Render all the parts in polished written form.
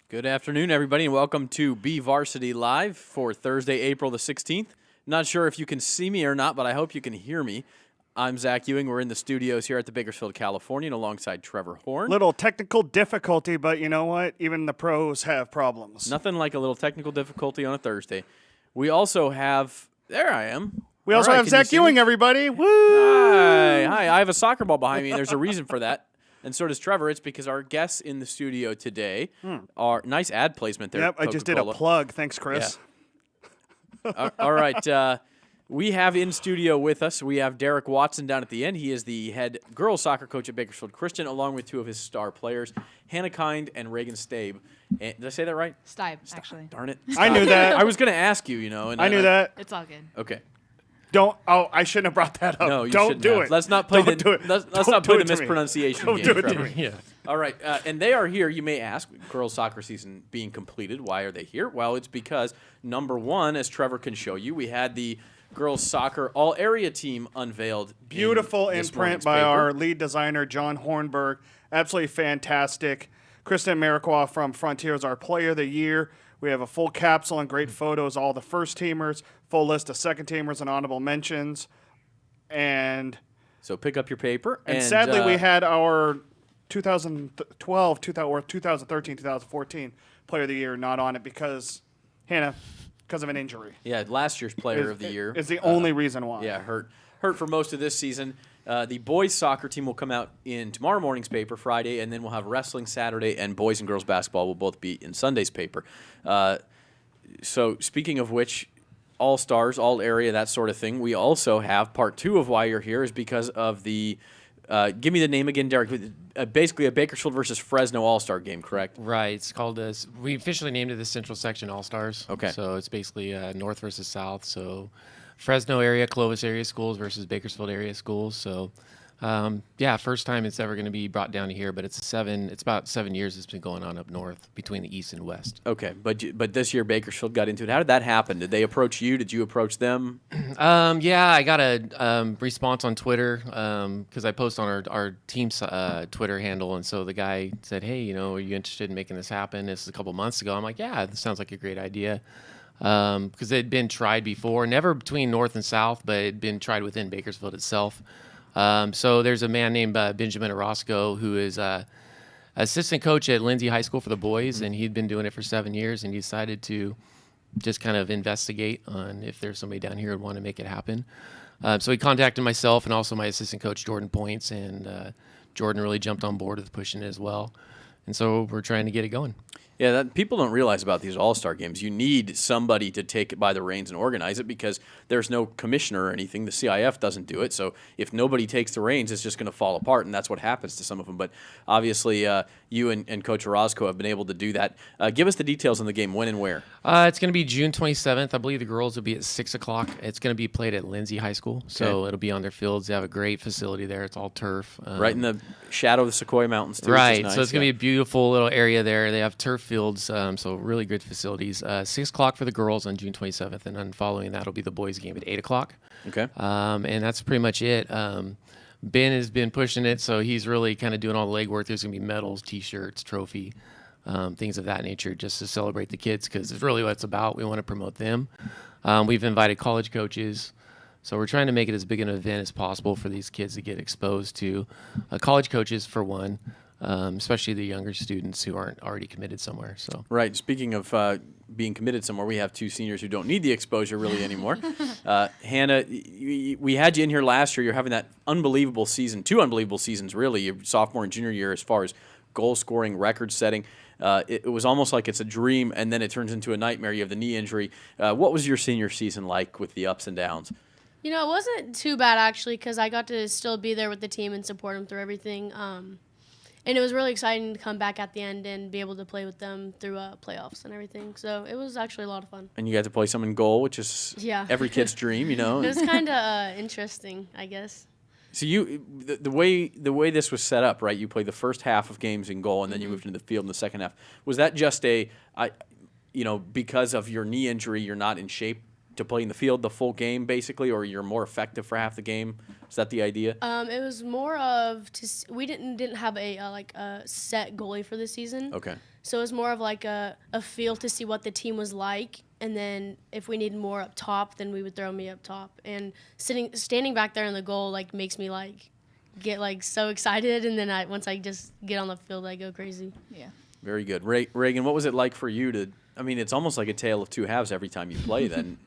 Good afternoon, everybody, and welcome to BVarsity Live for Thursday, April the 16th. Not sure if you can see me or not, but I hope you can hear me. I'm Zach Ewing. We're in the studios here at the Bakersfield, California, alongside Trevor Horn. Little technical difficulty, but you know what? Even the pros have problems. Nothing like a little technical difficulty on a Thursday. We also have... There I am. We also have Zach Ewing, everybody. Woo! Hi. I have a soccer ball behind me, and there's a reason for that. And so does Trevor. It's because our guests in the studio today are nice ad placement there. Yep, I just did a plug. Thanks, Chris. Yeah. All right. We have in studio with us, we have Derik Watson down at the end. He is the head girls soccer coach at Bakersfield Christian, along with two of his star players, Hannah Kind and Raegan Staib. Did I say that right? Staib, actually. Darn it. I knew that. I was going to ask you, And I knew that. It's all good. Okay. I shouldn't have brought that up. No, you Don't shouldn't do have. it. Let's not play Don't do it. Let's Don't not do play it the to me. mispronunciation Don't game, do it to Trevor. me. Yeah. All right. And they are here, you may ask, girls soccer season being completed. Why are they here? Well, it's because, number one, as Trevor can show you, we had the girls soccer all-area team unveiled. Beautiful in this imprint morning's by paper. our lead designer, John Hornberg. Absolutely fantastic. Kristen Maricois from Frontier is our player of the year. We have a full capsule and great photos, all the first teamers, full list of second teamers and honorable mentions. And So pick up your paper. And sadly, we had our 2012, 2013, 2014 Player of the Year not on it because of an injury. Yeah, last year's Player of the Year. Is the only reason why. Yeah, hurt for most of this season. The boys soccer team will come out in tomorrow morning's paper, Friday, and then we'll have wrestling Saturday, and boys and girls basketball will both be in Sunday's paper. So speaking of which, all-stars, all-area, that sort of thing, we also have part two of why you're here is because of the give me the name again, Derik. Basically a Bakersfield versus Fresno all-star game, correct? Right. It's called we officially named it the Central Section All-Stars. Okay. So it's basically North versus South. So Fresno area, Clovis area schools versus Bakersfield area schools. So first time it's ever going to be brought down to here, but it's about 7 years it's been going on up north between the east and west. Okay, but this year Bakersfield got into it. How did that happen? Did they approach you? Did you approach them? I got a response on Twitter because I post on our team's Twitter handle, and so the guy said, "Hey, are you interested in making this happen?" This is a couple months ago. I'm like, "Yeah, this sounds like a great idea." Because it had been tried before, never between north and south, but it had been tried within Bakersfield itself. So there's a man named Benjamin Orozco who is assistant coach at Lindsay High School for the boys, and he'd been doing it for 7 years, and he decided to just kind of investigate on if there's somebody down here who'd want to make it happen. So he contacted myself and also my assistant coach, Jordan Points, and Jordan really jumped on board with pushing it as well. And so we're trying to get it going. Yeah, people don't realize about these all-star games. You need somebody to take it by the reins and organize it because there's no commissioner or anything. The CIF doesn't do it. So if nobody takes the reins, it's just going to fall apart, and that's what happens to some of them. But obviously, you and Coach Orozco have been able to do that. Give us the details on the game, when and where. It's going to be June 27th. I believe the girls will be at 6 o'clock. It's going to be played at Lindsay High School, so it'll be on their fields. They have a great facility there. It's all turf. Right in the shadow of the Sequoia Mountains, too. Right, nice. So it's going to be a beautiful little area there. They have turf fields, so really good facilities. 6 o'clock for the girls on June 27th, and then following that will be the boys' game at 8 o'clock. Okay. And that's pretty much it. Ben has been pushing it, so he's really kind of doing all the legwork. There's going to be medals, T-shirts, trophy, things of that nature, just to celebrate the kids because it's really what it's about. We want to promote them. We've invited college coaches. So we're trying to make it as big an event as possible for these kids to get exposed to college coaches, for one, especially the younger students who aren't already committed somewhere. So right. Speaking of being committed somewhere, we have two seniors who don't need the exposure really anymore. Hannah, we had you in here last year. You're having that unbelievable season, 2 unbelievable seasons really, your sophomore and junior year as far as goal scoring, record setting. It was almost like it's a dream, and then it turns into a nightmare. You have the knee injury. What was your senior season like with the ups and downs? It wasn't too bad, actually, because I got to still be there with the team and support them through everything. And it was really exciting to come back at the end and be able to play with them through playoffs and everything. So it was actually a lot of fun. And you got to play some in goal, which is every kid's dream, It was kind of interesting, I guess. So the way this was set up, right? You play the first half of games in goal, and then you moved into the field in the second half. Was that just because of your knee injury, you're not in shape to play in the field the full game, basically, or you're more effective for half the game? Is that the idea? It was more of we didn't have a set goalie for the season. Okay. So it was more of like a feel to see what the team was like, and then if we needed more up top, then we would throw me up top. And standing back there in the goal like makes me like get like so excited, and then once I just get on the field, I go crazy. Yeah. Very good. Raegan, what was it like for you to? I mean, it's almost like a tale of two halves every time you play. Then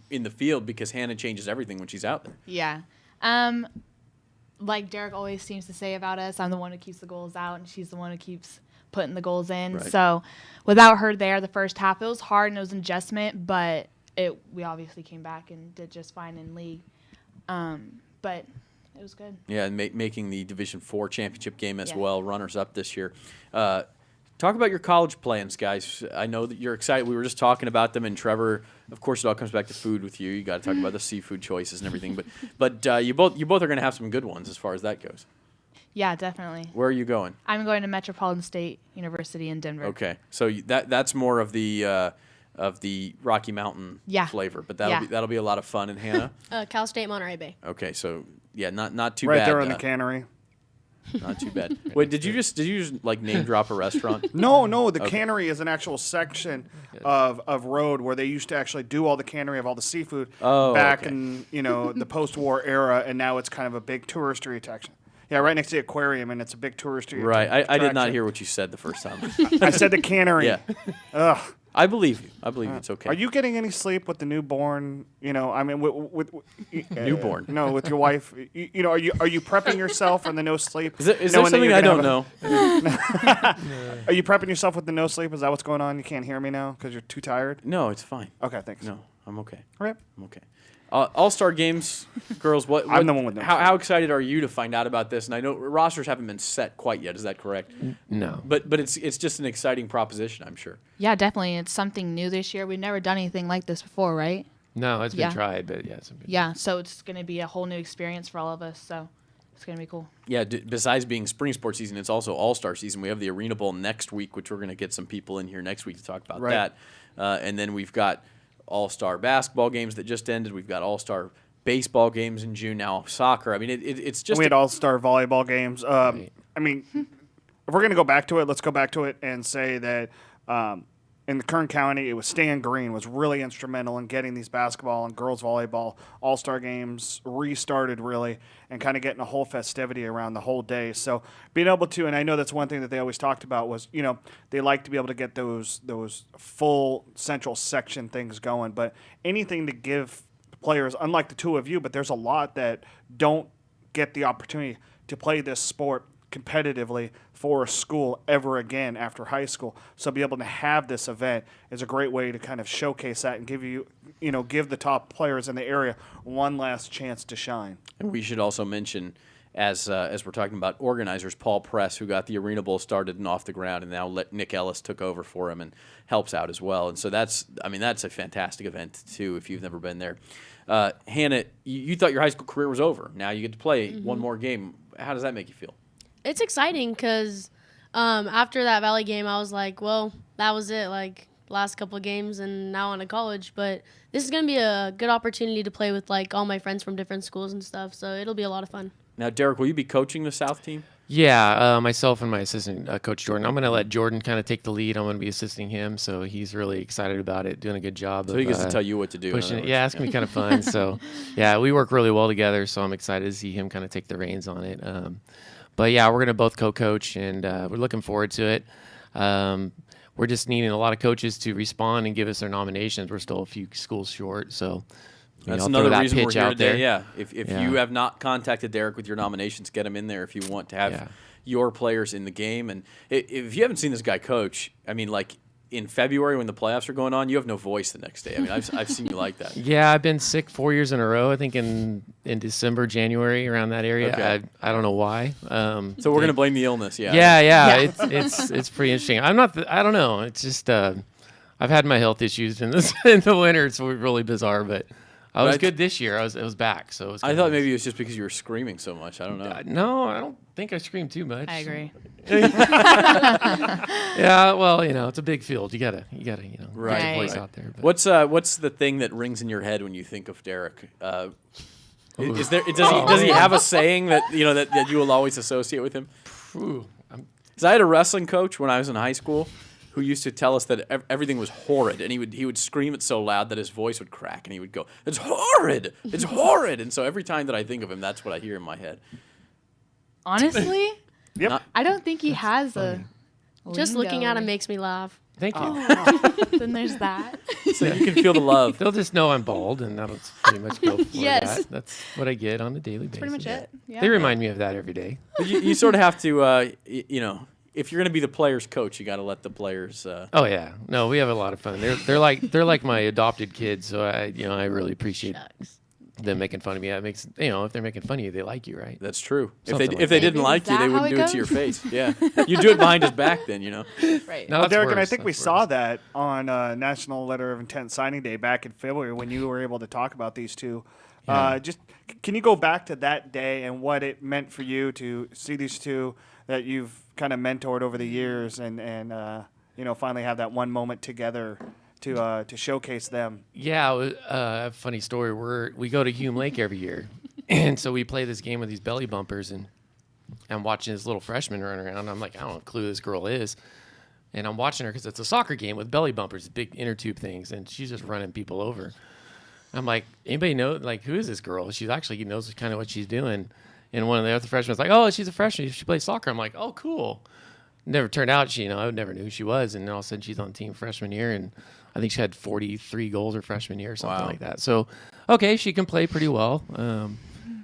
in the field, because Hannah changes everything when she's out there. Yeah. Like Derik always seems to say about us, I'm the one who keeps the goals out, and she's the one who keeps putting the goals in. Right. So without her there the first half, it was hard and it was an adjustment, but we obviously came back and did just fine in league. But it was good. Yeah, and making the Division IV championship game as Yeah. well, runners-up this year. Talk about your college plans, guys. I know that you're excited. We were just talking about them, and Trevor, of course, it all comes back to food with you. You got to talk about the seafood choices and everything. But you both are going to have some good ones as far as that goes. Yeah, definitely. Where are you going? I'm going to Metropolitan State University in Denver. Okay, so that's more of the Rocky Mountain Yeah. flavor, but Yeah. that'll be a lot of fun. And Hannah, Cal State Monterey Bay. okay, so yeah, not too Right bad. there in the cannery. Not too bad. Wait, did you just like name drop a restaurant? No, the cannery is an actual section of road where they used to actually do all the cannery of all the seafood back okay. in the post-war era, and now it's kind of a big touristy attraction. Yeah, right next to the aquarium, and it's a big touristy Right. I did not attraction. hear what you said the first time. I said the cannery. Yeah. Ugh. I believe you. I believe you. It's okay. Are you getting any sleep with the newborn? I mean, with Newborn? No, with your wife. Are you prepping yourself for the no sleep? Is there knowing that something you're I gonna don't have know? Are you prepping yourself with the no sleep? Is that what's going on? You can't hear me now because you're too tired. No, it's fine. Okay, thanks. No, I'm okay. All right. I'm okay. All-Star games, girls. What? I'm the one with no How excited are you to find out about this? And I know rosters haven't been set quite yet. Is that correct? No. But it's just an exciting proposition, I'm sure. Yeah, definitely. It's something new this year. We've never done anything like this before, right? No, it's been Yeah. tried, but yeah, it's been Yeah, so it's going to be a whole new experience for all of us. So it's going to be cool. Yeah. Besides being spring sports season, it's also All-Star season. We have the Arena Bowl next week, which we're going to get some people in here next week to talk about Right. that. And then we've got All-Star basketball games that just ended. We've got All-Star baseball games in June, now soccer. I mean, it's just We had all-star volleyball games. I mean, if we're going to go back to it, let's go back to it and say that in the Kern County, it was Stan Green was really instrumental in getting these basketball and girls volleyball all-star games restarted really and kind of getting a whole festivity around the whole day. So being able to, and I know that's one thing that they always talked about was, they like to be able to get those full central section things going, but anything to give players, unlike the two of you, but there's a lot that don't get the opportunity to play this sport competitively for a school ever again after high school. So be able to have this event is a great way to kind of showcase that and give the top players in the area one last chance to shine. And we should also mention, as we're talking about organizers, Paul Press, who got the Arena Bowl started and off the ground, and now Nick Ellis took over for him and helps out as well. And so that's a fantastic event too if you've never been there. Hannah, you thought your high school career was over. Now you get to play one more game. How does that make you feel? It's exciting because after that Valley game, I was like, well, that was it. Like, last couple of games and now on to college. But this is going to be a good opportunity to play with, like, all my friends from different schools and stuff. So it'll be a lot of fun. Now, Derik, will you be coaching the South team? Yeah, myself and my assistant, Coach Jordan. I'm going to let Jordan kind of take the lead. I'm going to be assisting him, so he's really excited about it, doing a good job. So he gets to tell you what to do. Pushing it. Yeah, it's going to be kind of fun. So, yeah, we work really well together, so I'm excited to see him kind of take the reins on it. But, yeah, we're going to both co-coach, and we're looking forward to it. We're just needing a lot of coaches to respond and give us their nominations. We're still a few schools short, so that's I'll another throw that reason we're pitch here out today. there. Yeah, if Yeah. you have not contacted Derik with your nominations, get him in there if you want to have your players in the game. And if you haven't seen this guy coach, I mean, like in February when the playoffs are going on, you have no voice the next day. I mean, I've seen you like that. Yeah, I've been sick 4 years in a row. I think in December, January, around that area. Okay. I don't know why. So we're gonna blame the illness. Yeah. Yeah. It's pretty interesting. I don't know. It's just I've had my health issues in the winter. It's really bizarre, but I was But good this year. It was back, so it was I kinda thought nice. maybe it was just because you were screaming so much. I don't know. No, I don't think I screamed too much. I agree. Yeah, well, it's a big field. You gotta, get Right, your voice right. out there. But. What's the thing that rings in your head when you think of Derik? Does he have a saying that that you will always associate with him? Ooh, Because I had a wrestling coach when I was in high school who used to tell us that everything was horrid, and he would scream it so loud that his voice would crack, and he would go, "It's horrid! It's horrid!" And so every time that I think of him, that's what I hear in my head. Honestly, Yep. I don't think he has a. Just looking at him lingo. makes me laugh. Thank you. Then there's that. So you can feel the love. They'll just know I'm bald, and that'll pretty much go for Yes. that. That's what I get on a daily basis. Pretty much it. Yeah. They remind me of that every day. But you sort of have to, if you're going to be the player's coach, you got to let the players. Oh yeah, no, we have a lot of fun. They're like my adopted kids, so I really appreciate Shucks. them making fun of me. That makes if they're making fun of you, they like you, right? That's true. Something like If they that. didn't like you, Is they that how wouldn't it do it to your goes? face. Yeah, you do it behind his back, then Right. No, Well, that's Derek, and I worse. think we That's saw worse. that on National Letter of Intent Signing Day back in February when you were able to talk about these two. Can you go back to that day and what it meant for you to see these two that you've kind of mentored over the years and finally have that one moment together to showcase them? Yeah, a funny story. We go to Hume Lake every year, and so we play this game with these belly bumpers, and I'm watching this little freshman run around. I'm like, I don't know what clue this girl is, and I'm watching her because it's a soccer game with belly bumpers, big inner tube things, and she's just running people over. I'm like, anybody know who is this girl? She actually knows kind of what she's doing. And one of the other freshmen was like, oh, she's a freshman. She plays soccer. I'm like, oh, cool. Never turned out I never knew who she was, and all of a sudden she's on team freshman year, and I think she had 43 goals her freshman year or something Wow. like that. So, okay, she can play pretty well.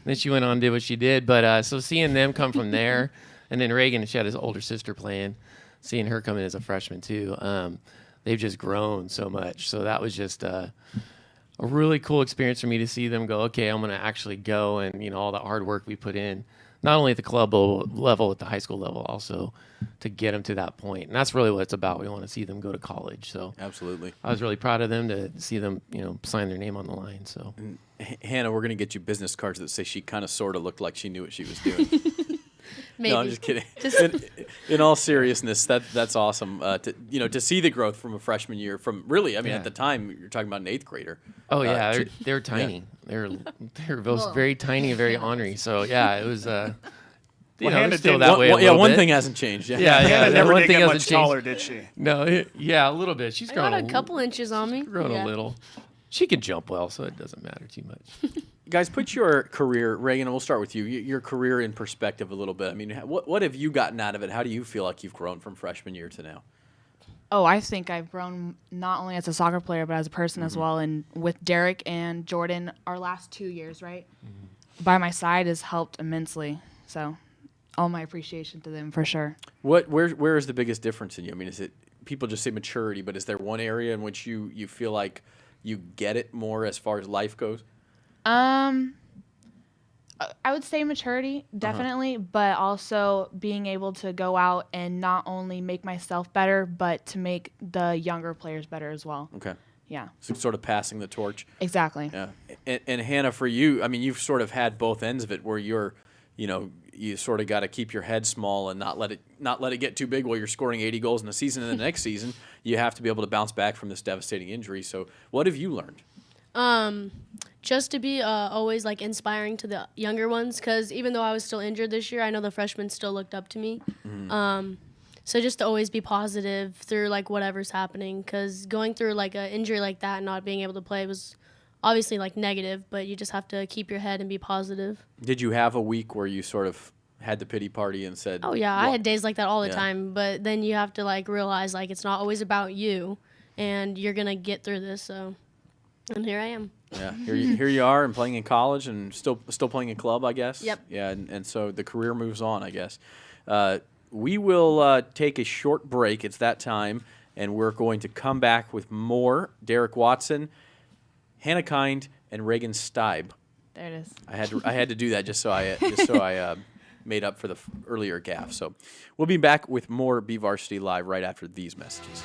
Then she went on and did what she did. But so seeing them come from there, and then Raegan, she had his older sister playing, seeing her come in as a freshman too. They've just grown so much. So that was just a really cool experience for me to see them go, okay, I'm going to actually go, and all the hard work we put in, not only at the club level, at the high school level, also to get them to that point. And that's really what it's about. We want to see them go to college. So Absolutely. I was really proud of them to see them, sign their name on the line. So Hannah, we're going to get you business cards that say she kind of sort of looked like she knew what she was doing. Maybe. No, I'm just kidding. In all seriousness, that's awesome. To see the growth from a freshman year, from really, Yeah. at the time you're talking about an 8th grader. oh yeah, to- they're tiny. They're both very tiny and very ornery. So yeah, it was. Hannah They're still did- that way. One thing hasn't changed. Yeah, Hannah yeah. never one did thing get hasn't much changed. taller, did she? No, a little bit. She's I grown got a couple inches on me. grown Yeah. a little. She can jump well, so it doesn't matter too much. Guys, put your career, Raegan, and we'll start with you. Your career in perspective a little bit. I mean, what have you gotten out of it? How do you feel like you've grown from freshman year to now? Oh, I think I've grown not only as a soccer player, but as a person as well. And with Derik and Jordan, our last 2 years, right, by my side has helped immensely. So all my appreciation to them for sure. Where is the biggest difference in you? I mean, is it people just say maturity, but is there one area in which you feel like you get it more as far as life goes? I would say maturity, definitely, but also being able to go out and not only make myself better, but to make the younger players better as well. Okay. Yeah, So sort of passing the torch. exactly. Yeah. And Hannah, for you, I mean, you've sort of had both ends of it where you sort of got to keep your head small and not let it get too big while you're scoring 80 goals in the season. And the next season, you have to be able to bounce back from this devastating injury. So what have you learned? Just to be always inspiring to the younger ones, because even though I was still injured this year, I know the freshmen still looked up to me. So just to always be positive through whatever's happening, because going through an injury like that and not being able to play was obviously negative, but you just have to keep your head and be positive. Did you have a week where you sort of had the pity party and said, Oh yeah, I well, had days like that all the Yeah. time, but then you have to realize it's not always about you, and you're gonna get through this. So, and here I am. Yeah, here you are and playing in college and still playing in club, I guess. Yep. Yeah, and so the career moves on, I guess. We will take a short break. It's that time, and we're going to come back with more Derik Watson, Hannah Kind, and Raegan Staib. There it is. I had to do that just so I made up for the earlier gaffe. So we'll be back with more BVarsity Live right after these messages.